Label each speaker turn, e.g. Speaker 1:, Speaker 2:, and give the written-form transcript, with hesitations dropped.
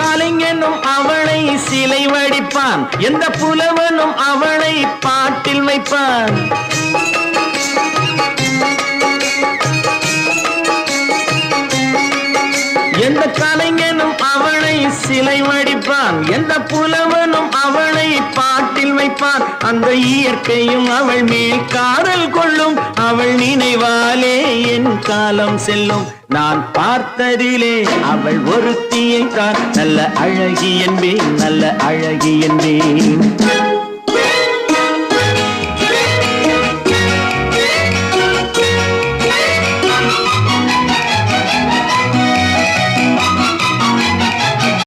Speaker 1: கலைஞனும் அவளை சிலை வடிப்பான், எந்த புலவனும் அவளை பாட்டில் வைப்பான். எந்த கலைஞனும் அவளை சிலை வடிப்பான், எந்த புலவனும் அவளை பாட்டில் வைப்பான். அந்த இயற்கையும் அவள் மேல் காதல் கொள்ளும், அவள் நினைவாலே என் காலம் செல்லும். நான் பார்த்ததிலே அவள் ஒருத்தியை தான் நல்ல அழகி என்பேன், நல்ல அழகி என்பேன்.